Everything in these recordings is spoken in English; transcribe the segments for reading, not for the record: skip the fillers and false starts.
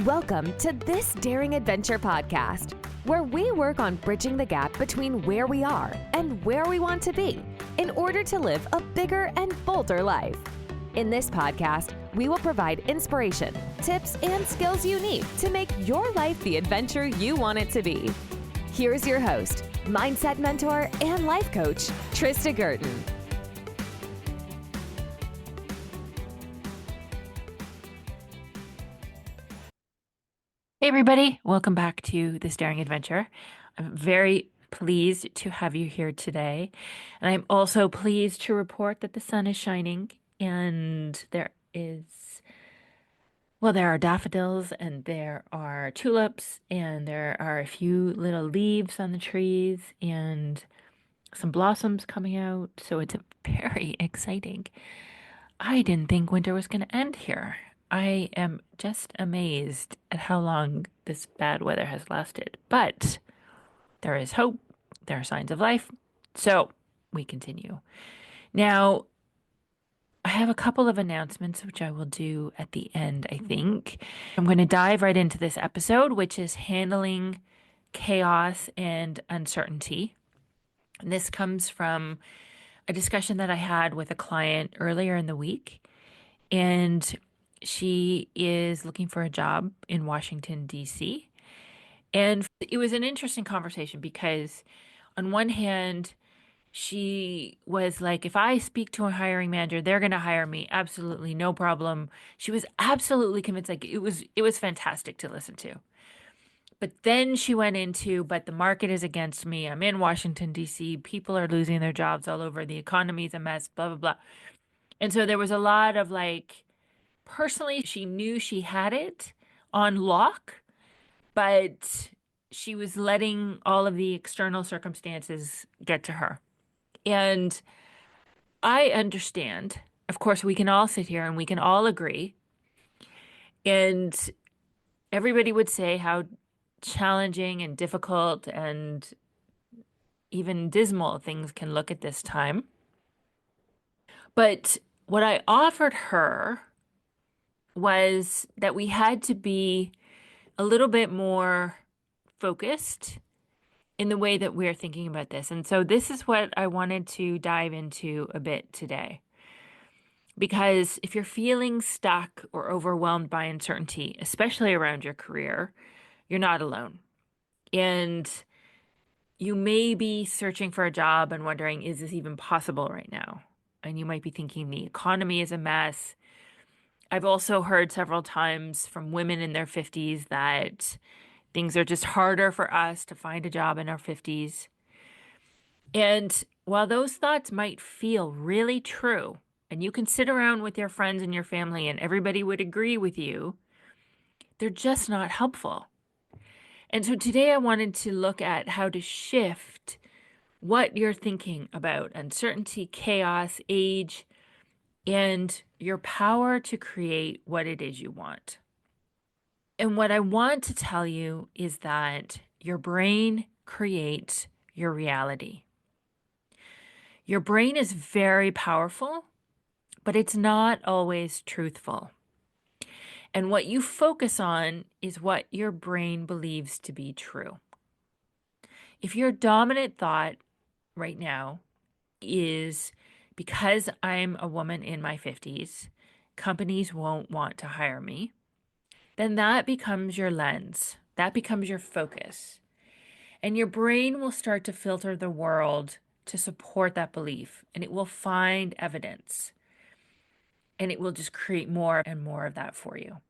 Welcome to This Daring Adventure podcast, where we work on bridging the gap between where we are and where we want to be in order to live a bigger and bolder life. In this podcast, we will provide inspiration, tips, and skills you need to make your life the adventure you want it to be. Here's your host, mindset mentor, and life coach, Trista Gurton. Hey everybody, welcome back to This Daring Adventure. I'm very pleased to have you here today. And I'm also pleased to report that the sun is shining and there are daffodils and there are tulips and there are a few little leaves on the trees and some blossoms coming out. So it's very exciting. I didn't think winter was going to end here. I am just amazed at how long this bad weather has lasted. But there is hope. There are signs of life. So we continue. Now, I have a couple of announcements, which I will do at the end, I think. I'm going to dive right into this episode, which is handling chaos and uncertainty. And this comes from a discussion that I had with a client earlier in the week. And she is looking for a job in Washington, D.C. And it was an interesting conversation because on one hand, she was like, if I speak to a hiring manager, they're going to hire me. Absolutely, no problem. She was absolutely convinced. Like it was fantastic to listen to. But then she went into, but the market is against me. I'm in Washington, D.C. People are losing their jobs all over. The economy's a mess, blah, blah, blah. And so there was a lot of like, personally, she knew she had it on lock, but she was letting all of the external circumstances get to her. And I understand. Of course, we can all sit here and we can all agree. And everybody would say how challenging and difficult and even dismal things can look at this time. But what I offered her was that we had to be a little bit more focused in the way that we're thinking about this. And so this is what I wanted to dive into a bit today. Because if you're feeling stuck or overwhelmed by uncertainty, especially around your career, you're not alone. And you may be searching for a job and wondering, is this even possible right now? And you might be thinking the economy is a mess. I've also heard several times from women in their 50s that things are just harder for us to find a job in our 50s. And while those thoughts might feel really true, and you can sit around with your friends and your family and everybody would agree with you, they're just not helpful. And so today I wanted to look at how to shift what you're thinking about uncertainty, chaos, age, and your power to create what it is you want. And what I want to tell you is that your brain creates your reality. Your brain is very powerful, but it's not always truthful. And what you focus on is what your brain believes to be true. If your dominant thought right now is because I'm a woman in my 50s, companies won't want to hire me, then that becomes your lens. That becomes your focus. And your brain will start to filter the world to support that belief, and it will find evidence. And it will just create more and more of that for you.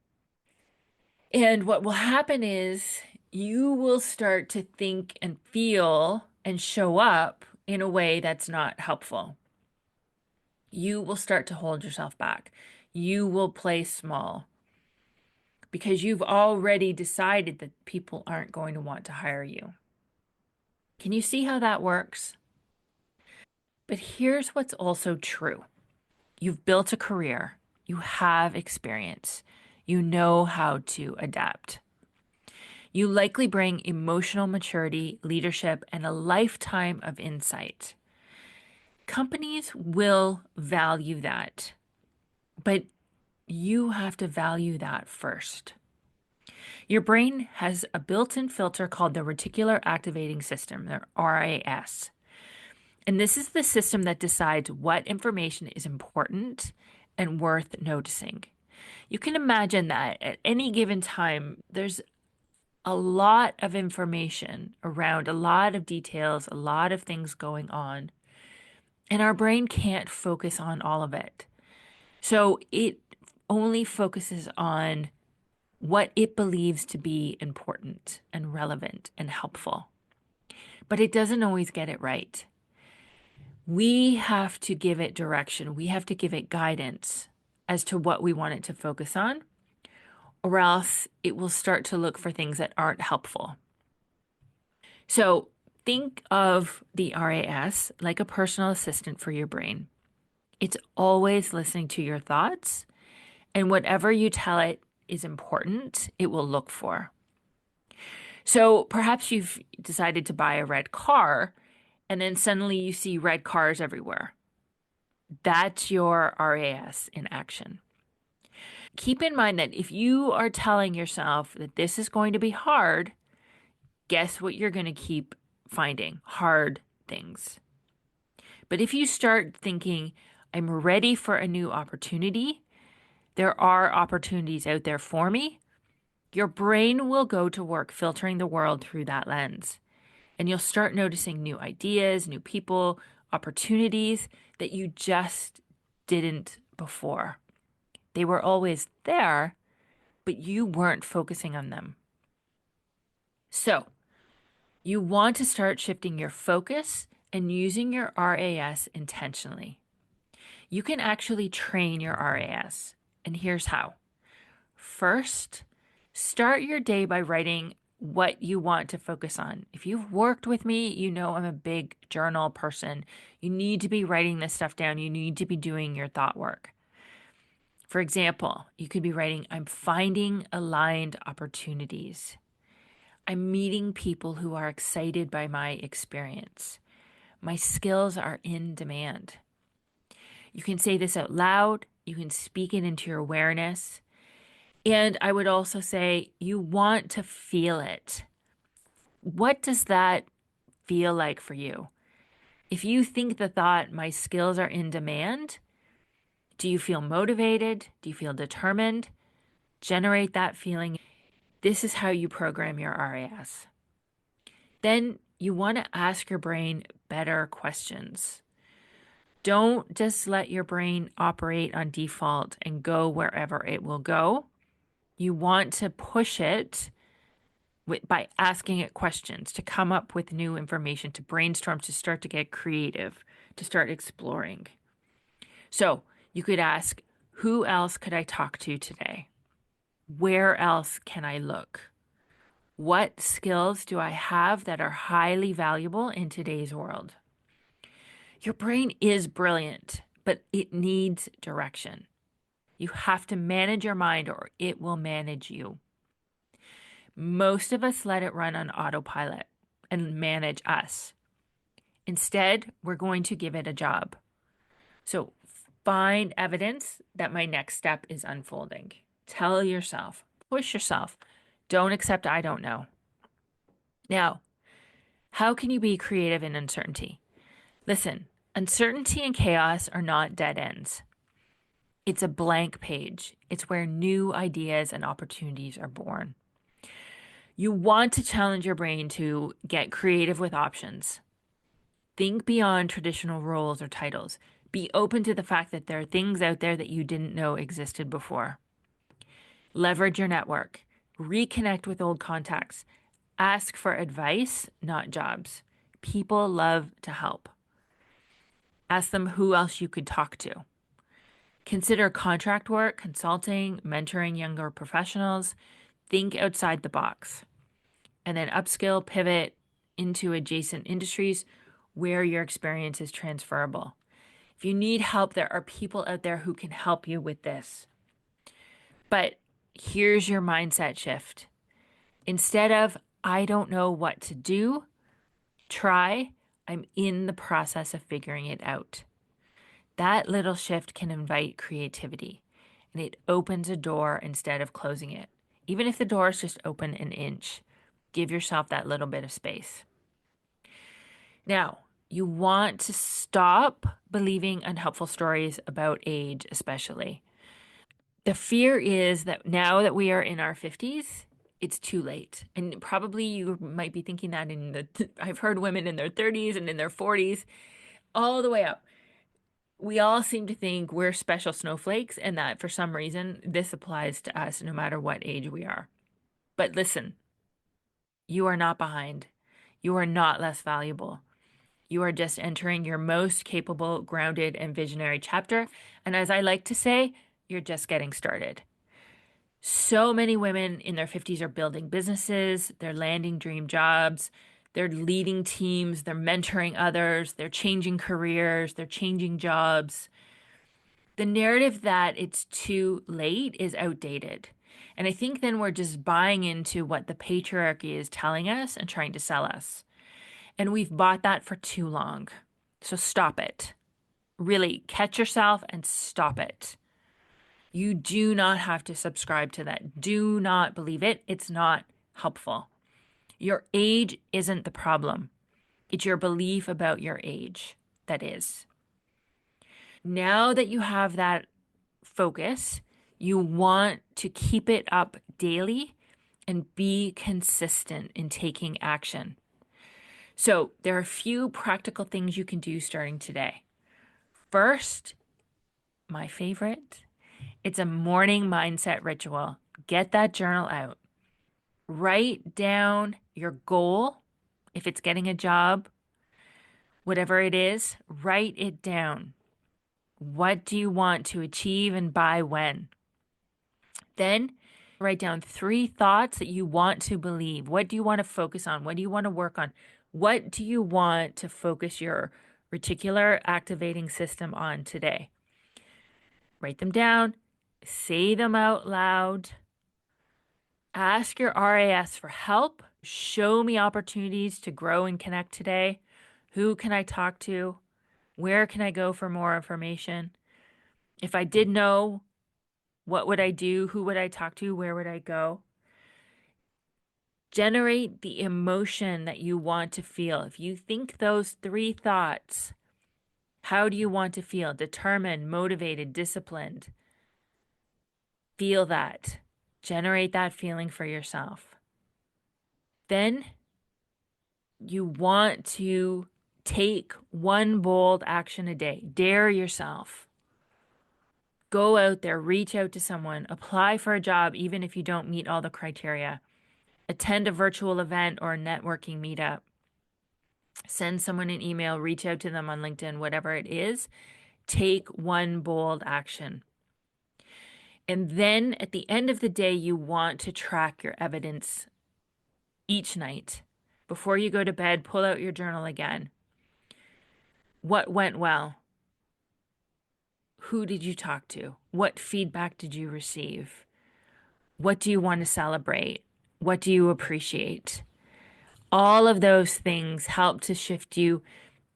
And what will happen is you will start to think and feel and show up in a way that's not helpful. You will start to hold yourself back. You will play small because you've already decided that people aren't going to want to hire you. Can you see how that works? But here's what's also true. You've built a career. You have experience. You know how to adapt. You likely bring emotional maturity, leadership, and a lifetime of insight. Companies will value that, but you have to value that first. Your brain has a built-in filter called the Reticular Activating System, or RAS. And this is the system that decides what information is important and worth noticing. You can imagine that at any given time, there's a lot of information around, a lot of details, a lot of things going on, and our brain can't focus on all of it. So it only focuses on what it believes to be important and relevant and helpful. But it doesn't always get it right. We have to give it direction. We have to give it guidance as to what we want it to focus on, or else it will start to look for things that aren't helpful. So think of the RAS like a personal assistant for your brain. It's always listening to your thoughts, and whatever you tell it is important, it will look for. So perhaps you've decided to buy a red car, and then suddenly you see red cars everywhere. That's your RAS in action. Keep in mind that if you are telling yourself that this is going to be hard, guess what you're going to keep finding? Hard things. But if you start thinking, I'm ready for a new opportunity, there are opportunities out there for me, your brain will go to work filtering the world through that lens. And you'll start noticing new ideas, new people, opportunities that you just didn't before. They were always there, but you weren't focusing on them. So you want to start shifting your focus and using your RAS intentionally. You can actually train your RAS, and here's how. First, start your day by writing what you want to focus on. If you've worked with me, you know I'm a big journal person. You need to be writing this stuff down. You need to be doing your thought work. For example, you could be writing, I'm finding aligned opportunities. I'm meeting people who are excited by my experience. My skills are in demand. You can say this out loud. You can speak it into your awareness. And I would also say you want to feel it. What does that feel like for you? If you think the thought, my skills are in demand, do you feel motivated? Do you feel determined? Generate that feeling. This is how you program your RAS. Then you want to ask your brain better questions. Don't just let your brain operate on default and go wherever it will go. You want to push it by asking it questions, to come up with new information, to brainstorm, to start to get creative, to start exploring. So you could ask, who else could I talk to today? Where else can I look? What skills do I have that are highly valuable in today's world? Your brain is brilliant, but it needs direction. You have to manage your mind or it will manage you. Most of us let it run on autopilot and manage us. Instead, we're going to give it a job. So find evidence that my next step is unfolding. Tell yourself, push yourself. Don't accept I don't know. Now, how can you be creative in uncertainty? Listen, uncertainty and chaos are not dead ends. It's a blank page. It's where new ideas and opportunities are born. You want to challenge your brain to get creative with options. Think beyond traditional roles or titles. Be open to the fact that there are things out there that you didn't know existed before. Leverage your network. Reconnect with old contacts. Ask for advice, not jobs. People love to help. Ask them who else you could talk to. Consider contract work, consulting, mentoring younger professionals. Think outside the box. And then upskill, pivot into adjacent industries where your experience is transferable. If you need help, there are people out there who can help you with this. But here's your mindset shift. Instead of, I don't know what to do, try, I'm in the process of figuring it out. That little shift can invite creativity, and it opens a door instead of closing it. even if the door is just open an inch. Give yourself that little bit of space. Now, you want to stop believing unhelpful stories about age, especially. The fear is that now that we are in our 50s, it's too late. And probably you might be thinking that I've heard women in their 30s and in their 40s, all the way up. We all seem to think we're special snowflakes and that for some reason this applies to us no matter what age we are. But listen, you are not behind. You are not less valuable. You are just entering your most capable, grounded, and visionary chapter. And as I like to say, you're just getting started. So many women in their 50s are building businesses, they're landing dream jobs, they're leading teams, they're mentoring others, they're changing careers, they're changing jobs. The narrative that it's too late is outdated. And I think then we're just buying into what the patriarchy is telling us and trying to sell us. And we've bought that for too long. So stop it. Really catch yourself and stop it. You do not have to subscribe to that. Do not believe it. It's not helpful. Your age isn't the problem. It's your belief about your age that is. Now that you have that focus, you want to keep it up daily and be consistent in taking action. So, there are a few practical things you can do starting today. First, my favorite, it's a morning mindset ritual. Get that journal out. Write down your goal. If it's getting a job, whatever it is, write it down. What do you want to achieve and by when? Then write down 3 thoughts that you want to believe. What do you want to focus on? What do you want to work on? What do you want to focus your reticular activating system on today? Write them down, say them out loud. Ask your RAS for help. Show me opportunities to grow and connect today. Who can I talk to? Where can I go for more information? If I did know, what would I do? Who would I talk to? Where would I go? Generate the emotion that you want to feel. If you think those 3 thoughts, how do you want to feel? Determined, motivated, disciplined. Feel that. Generate that feeling for yourself. Then you want to take one bold action a day. Dare yourself. Go out there, reach out to someone, apply for a job, even if you don't meet all the criteria. Attend a virtual event or a networking meetup. Send someone an email, reach out to them on LinkedIn, whatever it is. Take one bold action. And then at the end of the day, you want to track your evidence each night. Before you go to bed, pull out your journal again. What went well? Who did you talk to? What feedback did you receive? What do you want to celebrate? What do you appreciate? All of those things help to shift you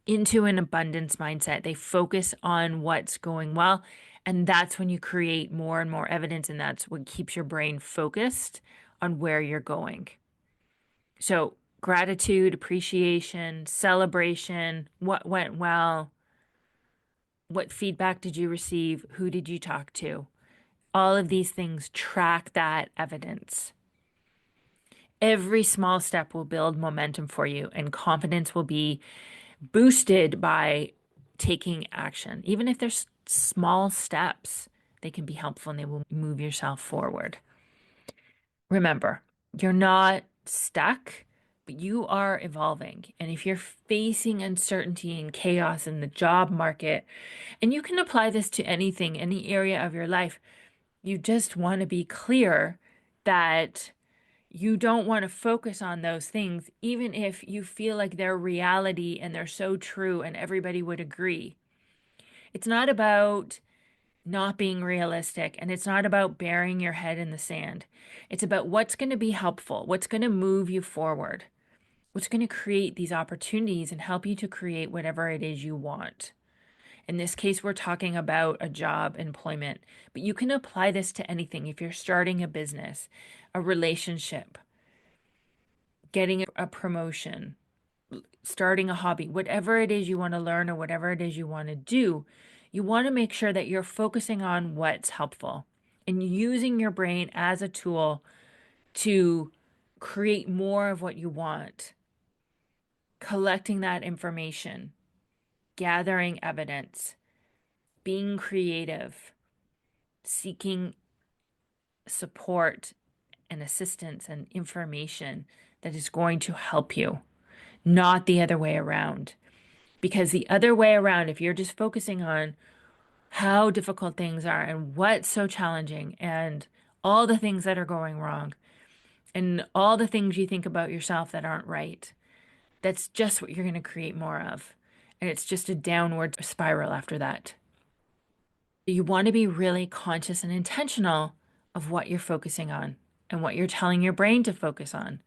into an abundance mindset. They focus on what's going well. And that's when you create more and more evidence. And that's what keeps your brain focused on where you're going. So, gratitude, appreciation, celebration, what went well, what feedback did you receive, who did you talk to? All of these things track that evidence. Every small step will build momentum for you, and confidence will be boosted by taking action. Even if there's small steps, they can be helpful and they will move yourself forward. Remember, you're not stuck, but you are evolving. And if you're facing uncertainty and chaos in the job market, and you can apply this to anything, any area of your life, you just want to be clear that you don't want to focus on those things, even if you feel like they're reality and they're so true and everybody would agree. It's not about not being realistic, and it's not about burying your head in the sand. It's about what's going to be helpful, what's going to move you forward, what's going to create these opportunities and help you to create whatever it is you want. In this case, we're talking about a job, employment, but you can apply this to anything. If you're starting a business, a relationship, getting a promotion, starting a hobby, whatever it is you want to learn or whatever it is you want to do, you want to make sure that you're focusing on what's helpful and using your brain as a tool to create more of what you want, collecting that information, gathering evidence, being creative, seeking support and assistance and information that is going to help you, not the other way around. Because the other way around, if you're just focusing on how difficult things are and what's so challenging and all the things that are going wrong and all the things you think about yourself that aren't right, that's just what you're going to create more of. And it's just a downward spiral after that. You want to be really conscious and intentional of what you're focusing on and what you're telling your brain to focus on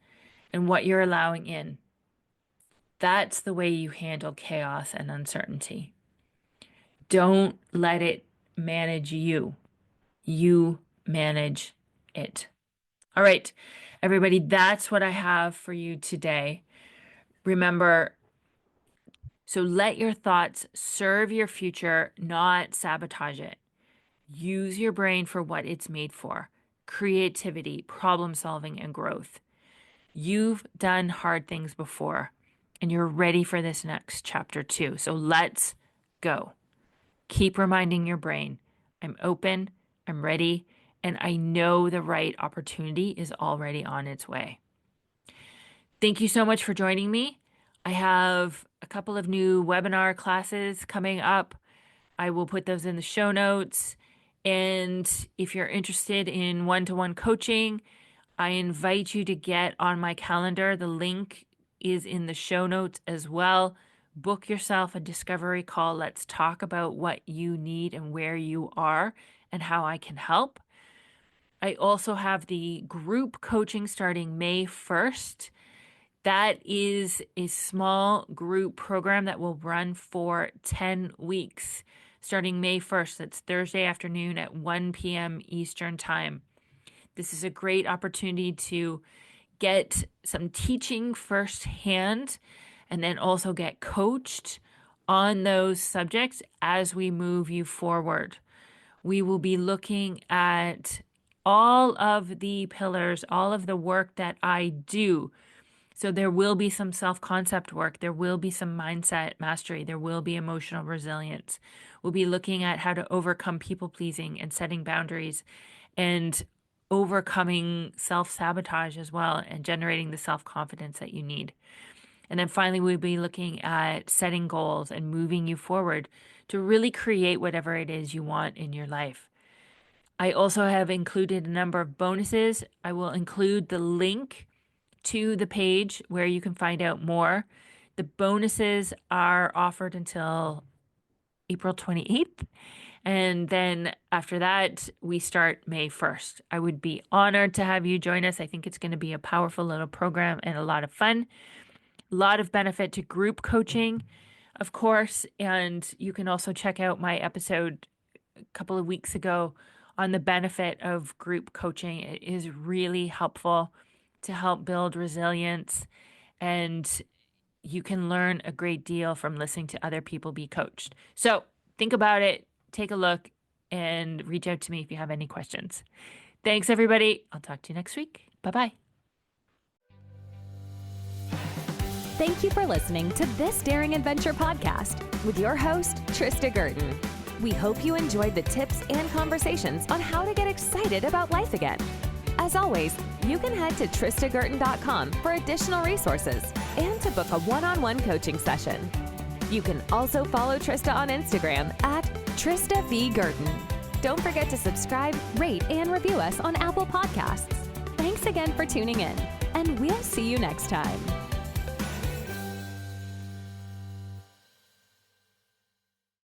and what you're allowing in. That's the way you handle chaos and uncertainty. Don't let it manage you. You manage it. All right, everybody, that's what I have for you today. Remember, so let your thoughts serve your future, not sabotage it. Use your brain for what it's made for: creativity, problem solving, and growth. You've done hard things before, and you're ready for this next chapter too. So let's go. Keep reminding your brain, I'm open, I'm ready, and I know the right opportunity is already on its way. Thank you so much for joining me. I have a couple of new webinar classes coming up. I will put those in the show notes. And if you're interested in one-to-one coaching, I invite you to get on my calendar. The link is in the show notes as well. Book yourself a discovery call. Let's talk about what you need and where you are and how I can help. I also have the group coaching starting May 1st. That is a small group program that will run for 10 weeks starting May 1st. That's Thursday afternoon at 1 p.m. Eastern Time. This is a great opportunity to get some teaching firsthand and then also get coached on those subjects as we move you forward. We will be looking at all of the pillars, all of the work that I do. So there will be some self-concept work. There will be some mindset mastery. There will be emotional resilience. We'll be looking at how to overcome people-pleasing and setting boundaries and overcoming self-sabotage as well and generating the self-confidence that you need. And then finally, we'll be looking at setting goals and moving you forward to really create whatever it is you want in your life. I also have included a number of bonuses. I will include the link to the page where you can find out more. The bonuses are offered until April 28th. And then after that, we start May 1st. I would be honored to have you join us. I think it's going to be a powerful little program and a lot of fun. A lot of benefit to group coaching, of course. And you can also check out my episode a couple of weeks ago on the benefit of group coaching. It is really helpful to help build resilience, and you can learn a great deal from listening to other people be coached. So think about it, take a look, and reach out to me if you have any questions. Thanks, everybody. I'll talk to you next week. Bye-bye. Thank you for listening to This Daring Adventure podcast with your host, Trista Gurton. We hope you enjoyed the tips and conversations on how to get excited about life again. As always, you can head to tristagurton.com for additional resources and to book a one-on-one coaching session. You can also follow Trista on Instagram at Trista V. Gurton. Don't forget to subscribe, rate, and review us on Apple Podcasts. Thanks again for tuning in, and we'll see you next time.